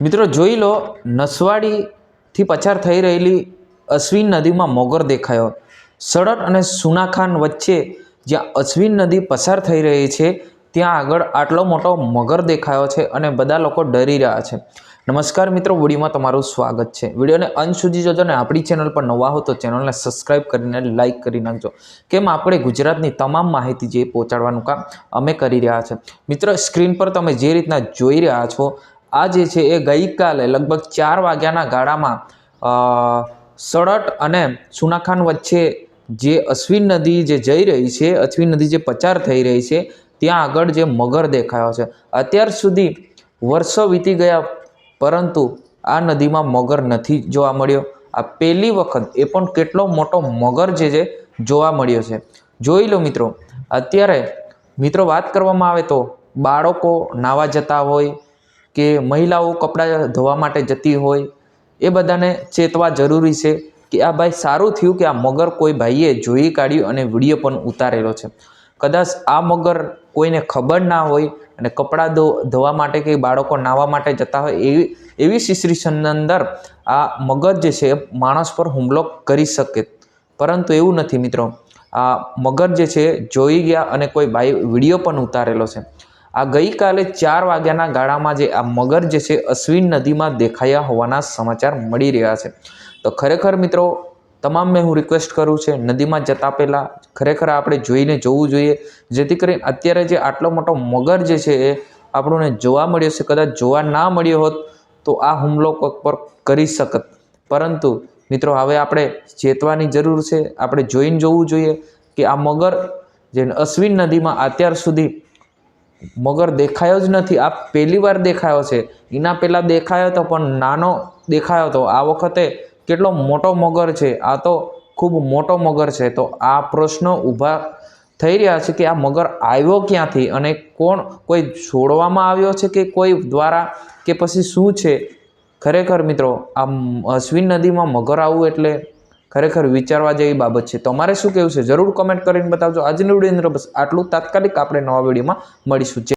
મિત્રો જોઈ લો, નસવાડીથી પસાર થઈ રહેલી અશ્વિન નદીમાં મોગર દેખાયો। સડટ અને સુનાખાન વચ્ચે જ્યાં અશ્વિન નદી પસાર થઈ રહી છે ત્યાં આગળ આટલો મોટો મગર દેખાયો છે અને બધા લોકો ડરી રહ્યા છે। નમસ્કાર મિત્રો, વિડીયોમાં તમારું સ્વાગત છે। વિડીયોને અંત સુધી જોજો ને આપણી ચેનલ પર નવા હો તો ચેનલને સબસ્ક્રાઈબ કરીને લાઇક કરી નાખજો, કેમ આપણે ગુજરાતની તમામ માહિતી જે પહોંચાડવાનું કામ અમે કરી રહ્યા છે। મિત્રો સ્ક્રીન પર તમે જે રીતના જોઈ રહ્યા છો, આ જે છે એ ગઈકાલે લગભગ 4 વાગ્યાના ગાળામાં સડટ અને સુનાખાન વચ્ચે જે અશ્વિન નદી જે જઈ રહી છે, અશ્વિન નદી જે પસાર થઈ રહી છે ત્યાં આગળ જે મગર દેખાયો છે। અત્યાર સુધી વર્ષો વીતી ગયા પરંતુ આ નદીમાં મગર નથી જોવા મળ્યો। આ પહેલી વખત એ પણ કેટલો મોટો મગર જે જોવા મળ્યો છે જોઈ લો મિત્રો। અત્યારે મિત્રો વાત કરવામાં આવે તો બાળકો નાવા જતા હોય કે મહિલાઓ કપડાં ધોવા માટે જતી હોય, એ બધાને ચેતવા જરૂરી છે કે આ ભાઈ સારું થયું કે આ મગર કોઈ ભાઈએ જોઈ કાઢ્યું અને વિડીયો પણ ઉતારેલો છે। કદાચ આ મગર કોઈને ખબર ના હોય અને કપડાં ધોવા માટે કે બાળકો નાહવા માટે જતા હોય એવી સિચ્યુએશનની અંદર આ મગર જે છે માણસ પર હુમલો કરી શકે, પરંતુ એવું નથી મિત્રો। આ મગર જે છે જોઈ ગયા અને કોઈ ભાઈ વિડીયો પણ ઉતારેલો છે। આ ગઈકાલે 4 વાગ્યાના ગાળામાં જે આ મગર જે છે અશ્વિન નદીમાં દેખાયા હોવાના સમાચાર મળી રહ્યા છે। તો ખરેખર મિત્રો તમામને હું રિક્વેસ્ટ કરું છે, નદીમાં જતા પહેલાં ખરેખર આપણે જોઈને જવું જોઈએ, જેથી કરીને અત્યારે જે આટલો મોટો મગર જે છે એ આપણને જોવા મળ્યો છે, કદાચ જોવા ના મળ્યો હોત તો આ હુમલો પર કરી શકત, પરંતુ મિત્રો હવે આપણે ચેતવાની જરૂર છે। આપણે જોઈને જોવું જોઈએ કે આ મગર જે અશ્વિન નદીમાં અત્યાર સુધી મગર દેખાયો જ નથી, આ પહેલી વાર દેખાયો છે। એના પહેલાં દેખાયો હતો પણ નાનો દેખાયો હતો, આ વખતે કેટલો મોટો મગર છે, આ તો ખૂબ મોટો મગર છે। તો આ પ્રશ્નો ઊભા થઈ રહ્યા છે કે આ મગર આવ્યો ક્યાંથી અને કોઈ છોડવામાં આવ્યો છે કે કોઈ દ્વારા કે પછી શું છે। ખરેખર મિત્રો આ અશ્વિન નદીમાં મગર આવવું એટલે ખરેખર વિચારવા જેવી બાબત છે। તમારે શું કહેવું છે જરૂર કમેન્ટ કરીને બતાવજો। આજની વિડીયો અંદર બસ આટલું, તાત્કાલિક આપણે નવા વિડીયોમાં મળીશું।